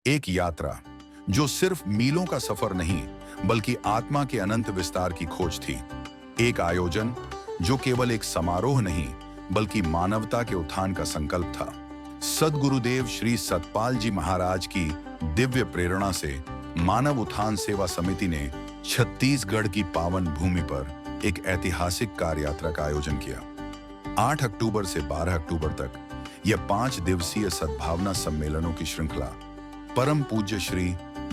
एक यात्रा जो सिर्फ मीलों का सफर नहीं बल्कि आत्मा के अनंत विस्तार की खोज थी। एक आयोजन जो केवल एक समारोह नहीं बल्कि मानवता के उत्थान का संकल्प था। सद्गुरुदेव श्री सतपाल जी महाराज की दिव्य प्रेरणा से मानव उत्थान सेवा समिति ने छत्तीसगढ़ की पावन भूमि पर एक ऐतिहासिक कार यात्रा का आयोजन किया। 8 अक्टूबर से 12 अक्टूबर तक यह 5 दिवसीय सद्भावना सम्मेलनों की श्रृंखला परम पूज्य श्री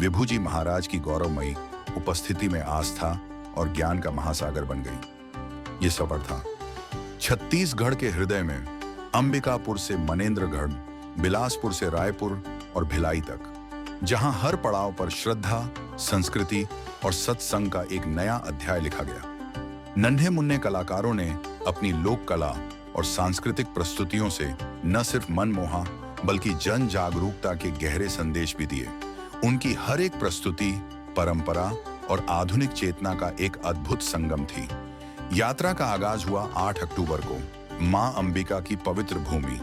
विभूजी महाराज की गौरवमयी उपस्थिति में आस्था और ज्ञान का महासागर बन गई। ये सफर था छत्तीसगढ़ के हृदय में, अंबिकापुर से मनेन्द्रगढ़, बिलासपुर से रायपुर और भिलाई तक, जहां हर पड़ाव पर श्रद्धा, संस्कृति और सत्संग का एक नया अध्याय लिखा गया। नन्हे मुन्ने कलाकारों ने अपनी लोक कला और सांस्कृतिक प्रस्तुतियों से न सिर्फ मन मोहा बल्कि जन जागरूकता के गहरे संदेश भी दिए। उनकी हर एक प्रस्तुति परंपरा और आधुनिक चेतना का एक अद्भुत संगम थी। यात्रा का आगाज हुआ 8 अक्टूबर को मां अंबिका की पवित्र भूमि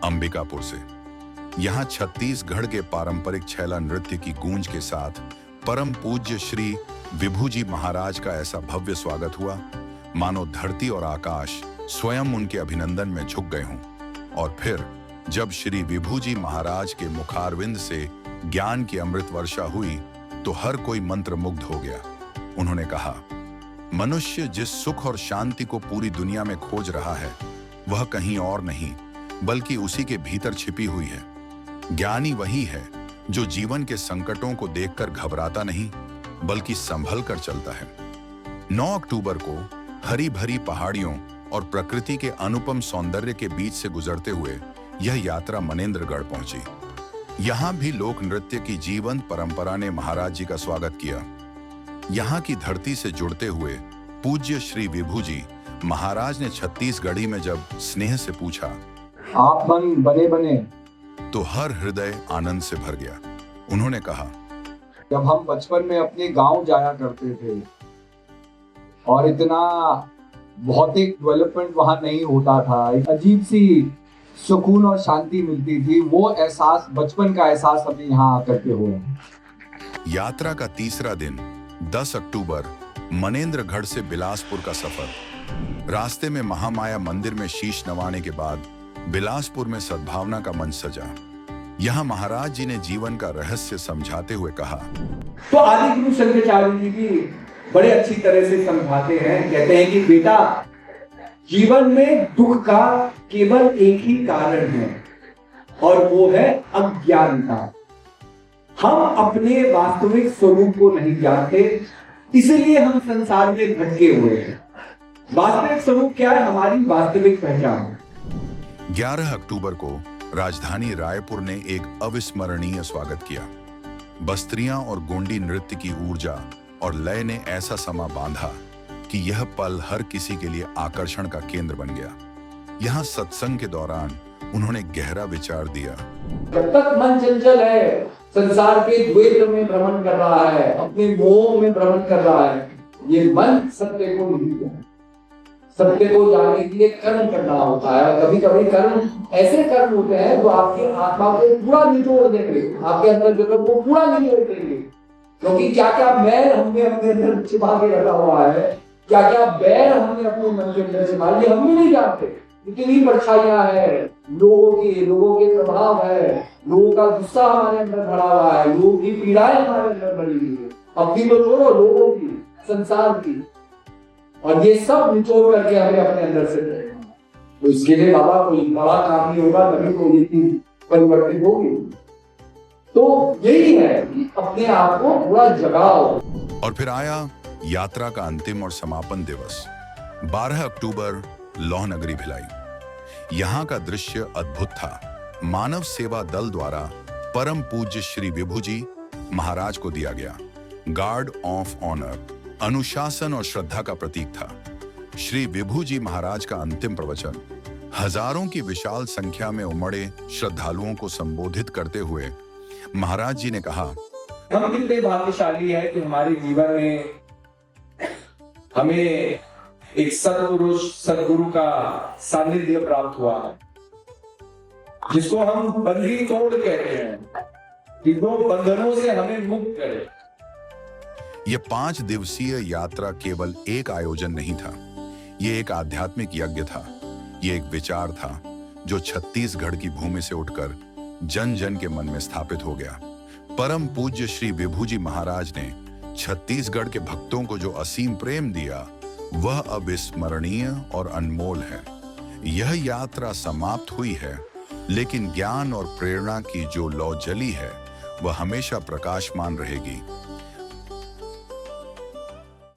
अंबिकापुर से। यहां छत्तीसगढ़ के पारंपरिक छैला नृत्य की गूंज के साथ परम पूज्य श्री विभूजी महाराज का ऐसा भव्य स्वागत हुआ मानो धरती और आकाश स्वयं उनके अभिनंदन में झुक गए हों। और फिर जब श्री विभूजी महाराज के मुखारविंद से ज्ञान की अमृत वर्षा हुई तो हर कोई मंत्रमुग्ध हो गया। उन्होंने कहा, मनुष्य जिस सुख और शांति को पूरी दुनिया में खोज रहा है वह कहीं और नहीं बल्कि उसी के भीतर छिपी हुई है। ज्ञानी वही है जो जीवन के संकटों को देखकर घबराता नहीं बल्कि संभल कर चलता है। 9 अक्टूबर को हरी भरी पहाड़ियों और प्रकृति के अनुपम सौंदर्य के बीच से गुजरते हुए यह यात्रा मनेन्द्रगढ़ पहुंची। यहां भी लोक नृत्य की जीवंत परंपरा ने महाराज जी का स्वागत किया। यहां की धरती से जुड़ते हुए पूज्य श्री विभूजी महाराज ने छत्तीसगढ़ी में जब स्नेह से पूछा, आप बने बने, तो हर हृदय आनंद से भर गया। उन्होंने कहा, जब हम बचपन में अपने गांव जाया करते थे और इतना भौतिक डेवलपमेंट वहां नहीं होता था, एक अजीब सी सुकून और शांति मिलती थी। वो एहसास, बचपन का एहसास हमें यहाँ आकर के हो। यात्रा का तीसरा दिन 10 अक्टूबर मनेन्द्रगढ़ से बिलासपुर का सफर। रास्ते में महामाया मंदिर में शीश नवाने के बाद बिलासपुर में सद्भावना का मंच सजा। यहाँ महाराज जी ने जीवन का रहस्य समझाते हुए कहा, तो आदि गुरु शंकराचार्य जी भी बड़े अच्छी तरह से समझाते हैं। कहते हैं कि बेटा, जीवन में दुख का केवल एक ही कारण है और वो है अज्ञानता। हम अपने वास्तविक स्वरूप को नहीं जानते, इसलिए हम संसार में भटके हुए हैं। वास्तविक स्वरूप क्या है? हमारी वास्तविक पहचान। 11 अक्टूबर को राजधानी रायपुर ने एक अविस्मरणीय स्वागत किया। बस्त्रियां और गोंडी नृत्य की ऊर्जा और लय ने ऐसा समा बांधा कि यह पल हर किसी के लिए आकर्षण का केंद्र बन गया। यहाँ सत्संग के दौरान उन्होंने गहरा विचार दिया, जब तक मन चंचल है, संसार के द्वैत में भ्रमण कर रहा है, अपने मोह में भ्रमण कर रहा है, ये मन सत्य को नहीं जाने। सत्य को जानने के लिए कर्म करना होता है। कभी कभी कर्म ऐसे कर्म होते हैं जो आपकी आत्मा को पूरा निचोड़ देंगे, आपके अंदर जगत को पूरा निचोड़ देंगे। क्योंकि क्या क्या मैल हमने अपने अंदर छिपा के रखा हुआ है, क्या क्या बैर हमने अपने मन के अंदर छिपा, ये हम भी नहीं जानते। इतनी परछाइयां है लोगों के प्रभाव है, लोगों का गुस्सा हमारे अंदर भरा हुआ है, लोगों की पीड़ाएं हमारे अंदर भरी हुई है, अपनी तो छोड़ो, लोगों की, संसार की। और ये सब निचोड़ करके हमें अपने अंदर से, तो इसके लिए बाबा कोई बड़ा काम नहीं होगा, तभी तो ये चीज परिवर्तित होगी। तो यही है कि अपने आप को पूरा जगाओ। और फिर आया यात्रा का अंतिम और समापन दिवस 12 अक्टूबर, लौह नगरी भिलाई। यहाँ का दृश्य अद्भुत था। मानव सेवा दल द्वारा परम पूज्य श्री विभूजी महाराज को दिया गया गार्ड ऑफ ऑनर अनुशासन और श्रद्धा का प्रतीक था। श्री विभूजी महाराज का अंतिम प्रवचन हजारों की विशाल संख्या में उमड़े श्रद्धालुओं को संबोधित करते हुए महाराज जी ने कहा, हम कितने भाग्यशाली है कि हमारे जीवन में हमें एक सदगुरु का सानिध्य प्राप्त हुआ है, जिसको हम बंदी तोड़ कहते हैं। कि वो बंधनों से हमें मुक्त करे। ये 5 दिवसीय यात्रा केवल एक आयोजन नहीं था, ये एक आध्यात्मिक यज्ञ था। ये एक विचार था जो छत्तीसगढ़ की भूमि से उठकर जन जन के मन में स्थापित हो गया। परम पूज्य श्री विभूजी महाराज ने छत्तीसगढ़ के भक्तों को जो असीम प्रेम दिया, वह अविस्मरणीय और अनमोल है। यह यात्रा समाप्त हुई है, लेकिन ज्ञान और प्रेरणा की जो लौ जली है, वह हमेशा प्रकाशमान रहेगी।